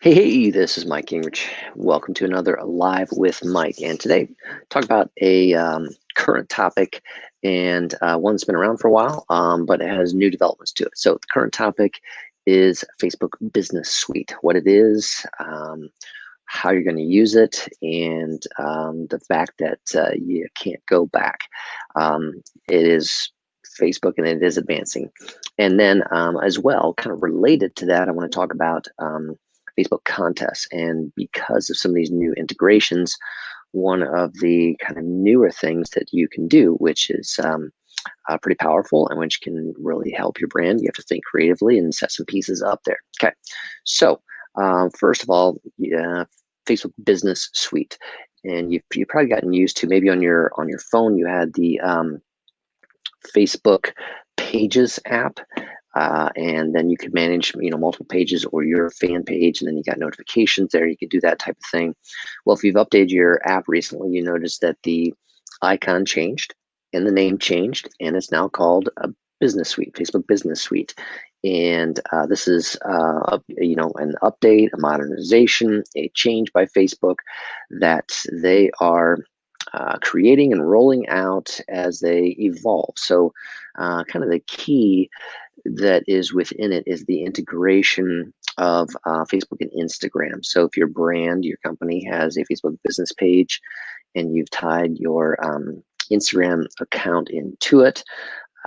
Hey, this is Mike Gingrich. Welcome to another Live with Mike. And today, talk about a current topic and one that's been around for a while, but it has new developments to it. So the current topic is Facebook Business Suite, what it is, how you're going to use it, and the fact that you can't go back. It is Facebook and it is advancing. And then as well, kind of related to that, I want to talk about Facebook contests. And because of some of these new integrations, one of the kind of newer things that you can do, which is pretty powerful and which can really help your brand. You have to think creatively and set some pieces up there. Okay, so first of all, Facebook Business Suite, and you've probably gotten used to, maybe on your phone you had the Facebook Pages app, and then you could manage multiple pages or your fan page, and then you got notifications there. You could do that type of thing. Well, if you've updated your app recently, you notice that the icon changed and the name changed, and it's now called a Business Suite, Facebook Business Suite. And this is an update, a modernization, a change by Facebook that they are creating and rolling out as they evolve. So kind of the key that is within it is the integration of Facebook and Instagram. So if your brand, your company has a Facebook business page and you've tied your Instagram account into it,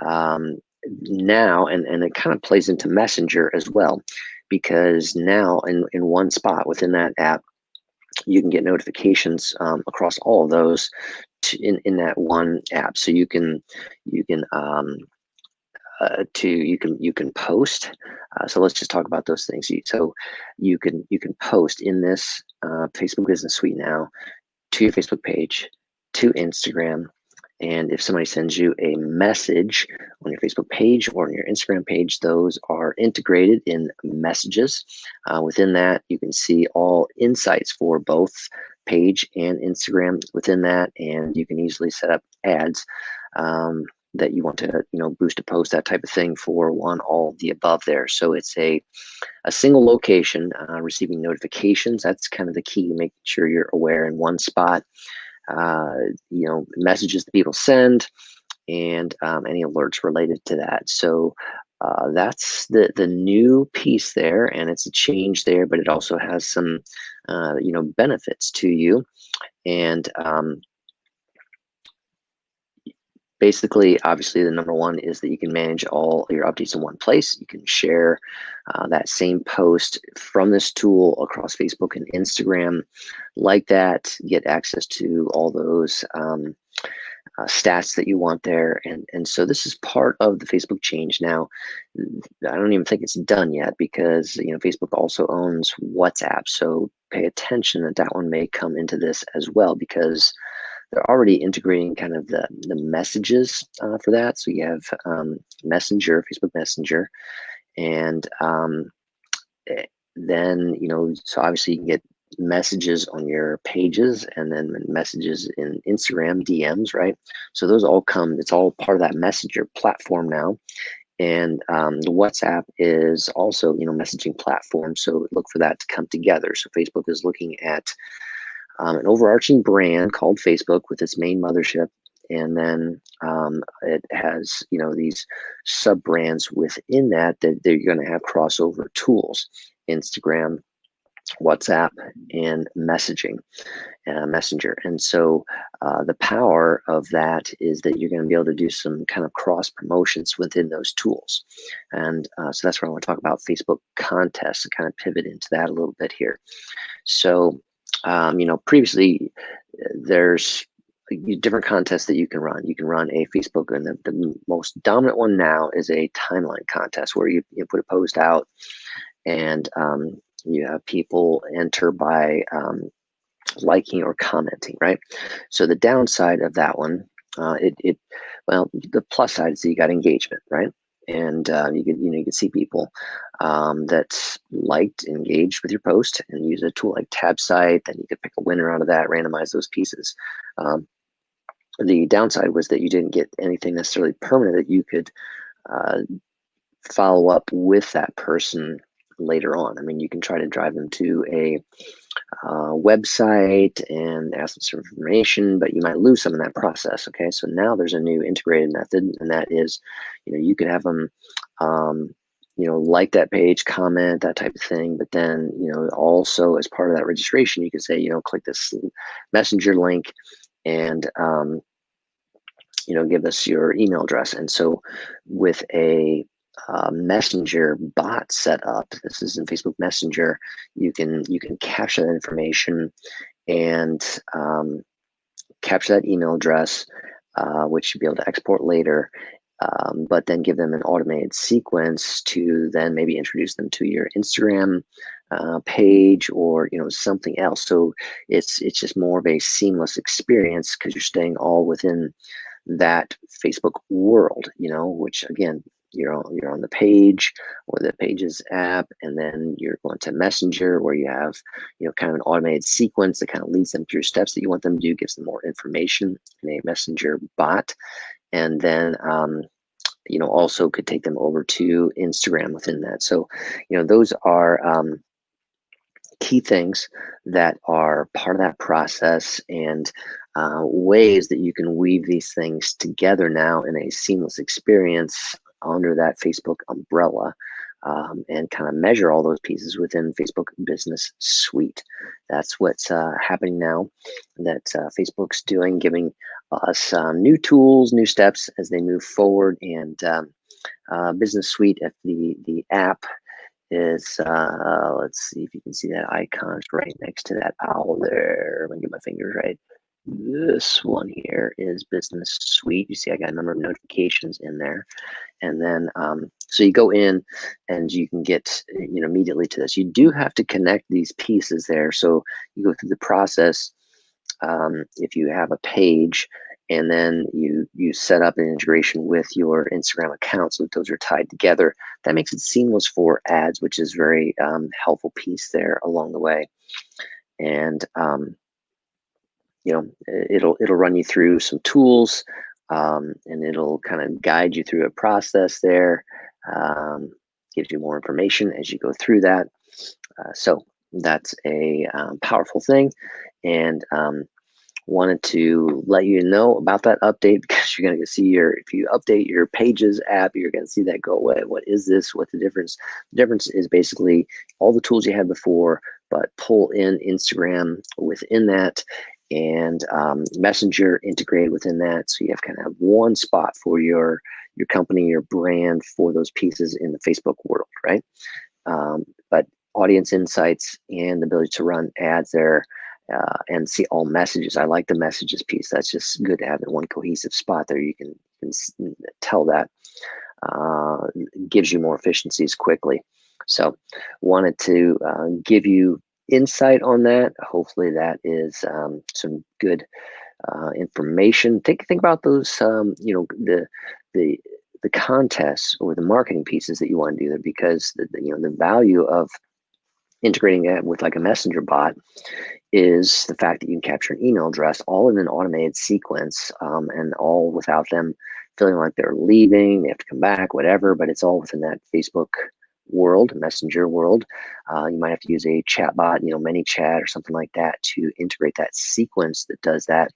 now, and it kind of plays into Messenger as well, because now in one spot within that app, you can get notifications across all of those in that one app. So you can post. So let's just talk about those things. So you can post in this Facebook Business Suite now to your Facebook page, to Instagram. And if somebody sends you a message on your Facebook page or on your Instagram page, those are integrated in messages. Within that, you can see all insights for both page and Instagram within that, and you can easily set up ads that you want to, boost a post, that type of thing, for one, all of the above there. So it's a single location, receiving notifications. That's kind of the key, making sure you're aware in one spot. Messages that people send, and any alerts related to that. So that's the new piece there, and it's a change there, but it also has some benefits to you. And basically, obviously, the number one is that you can manage all your updates in one place. You can share that same post from this tool across Facebook and Instagram like that, get access to all those stats that you want there. And so this is part of the Facebook change. Now, I don't even think it's done yet, because Facebook also owns WhatsApp. So pay attention that that one may come into this as well, because they're already integrating kind of the messages for that. So you have Messenger, Facebook Messenger, and then so obviously you can get messages on your pages, and then messages in Instagram DMs, right? So those all come, it's all part of that Messenger platform now. And the WhatsApp is also messaging platform, so look for that to come together. So Facebook is looking at an overarching brand called Facebook with its main mothership, and then it has these sub brands within that they're going to have crossover tools: Instagram, WhatsApp, and messaging, Messenger. And so the power of that is that you're going to be able to do some kind of cross promotions within those tools. And so that's where I want to talk about Facebook contests and kind of pivot into that a little bit here. So previously there's different contests that you can run. You can run a Facebook, and the most dominant one now is a timeline contest, where you put a post out, and you have people enter by liking or commenting, right? So the downside of that one, the plus side is that you got engagement, right? And you can see people that liked, engaged with your post, and use a tool like TabSite. Then you could pick a winner out of that, randomize those pieces. The downside was that you didn't get anything necessarily permanent, that you could follow up with that person later on. I mean, you can try to drive them to a website and ask them some information, but you might lose some in that process. Okay, so now there's a new integrated method, and that is, you could have them, like that page, comment, that type of thing. But then, also as part of that registration, you could say, click this messenger link and give us your email address. And so with a messenger bot set up, this is in Facebook Messenger, you can capture that information and capture that email address, which you'll be able to export later, but then give them an automated sequence to then maybe introduce them to your Instagram page, or something else. So it's just more of a seamless experience because you're staying all within that Facebook world, which again, you're on the page or the Pages app, and then you're going to Messenger where you have, kind of an automated sequence that kind of leads them through steps that you want them to do, gives them more information in a Messenger bot, and then also could take them over to Instagram within that. So, those are key things that are part of that process, and ways that you can weave these things together now in a seamless experience under that Facebook umbrella, and kind of measure all those pieces within Facebook Business Suite. That's what's happening now, that Facebook's doing, giving us new tools, new steps as they move forward. And Business Suite, if the app is, let's see if you can see that icon. It's right next to that owl there. Let me get my fingers right. This one here is Business Suite. You see I got a number of notifications in there. And then, so you go in and you can get, immediately to this. You do have to connect these pieces there. So you go through the process. If you have a page, and then you set up an integration with your Instagram account, so that those are tied together, that makes it seamless for ads, which is very helpful piece there along the way. And it'll run you through some tools, and it'll kind of guide you through a process there, gives you more information as you go through that. So that's a powerful thing, and wanted to let you know about that update, because you're going to see if you update your Pages app, you're going to see that go away. What is this? What's the difference? The difference is basically all the tools you had before, but pull in Instagram within that, and Messenger integrated within that. So you have kind of one spot for your company, your brand, for those pieces in the Facebook world, right? But audience insights and the ability to run ads there, and see all messages. I like the messages piece. That's just good to have in one cohesive spot there. You can tell that gives you more efficiencies quickly. So wanted to give you insight on that. Hopefully that is some good information. Think about those, the contests or the marketing pieces that you want to do there, because the value of integrating it with like a messenger bot is the fact that you can capture an email address all in an automated sequence, and all without them feeling like they're leaving, they have to come back, whatever, but it's all within that Facebook world, messenger world. You might have to use a chat bot, ManyChat or something like that, to integrate that sequence that does that.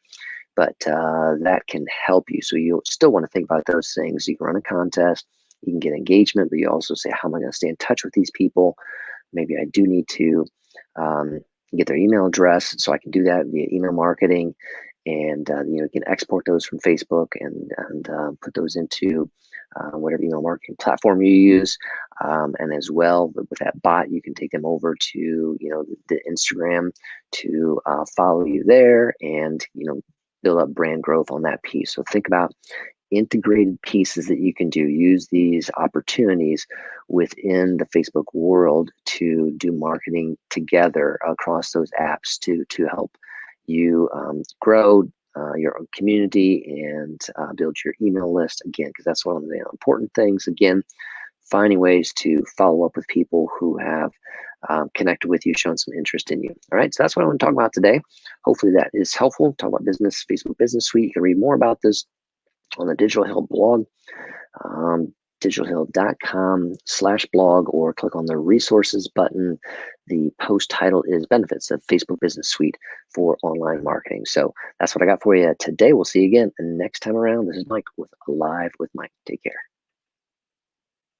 But that can help you. So you still want to think about those things. You can run a contest, you can get engagement, but you also say, how am I going to stay in touch with these people? Maybe I do need to get their email address, so I can do that via email marketing, and you can export those from Facebook and put those into whatever email marketing platform you use, and as well with that bot, you can take them over to the Instagram to follow you there, and build up brand growth on that piece. So think about integrated pieces that you can do. Use these opportunities within the Facebook world to do marketing together across those apps to help you grow your community and build your email list, again, because that's one of the important things. Again, finding ways to follow up with people who have connected with you, shown some interest in you. All right, so that's what I want to talk about today. Hopefully that is helpful. Talk about Facebook Business Suite. You can read more about this on the Digital Health blog. digitalhill.com/blog, or click on the resources button. The post title is Benefits of Facebook Business Suite for Online Marketing. So that's what I got for you today. We'll see you again next time around. This is Mike with Alive with Mike. Take care.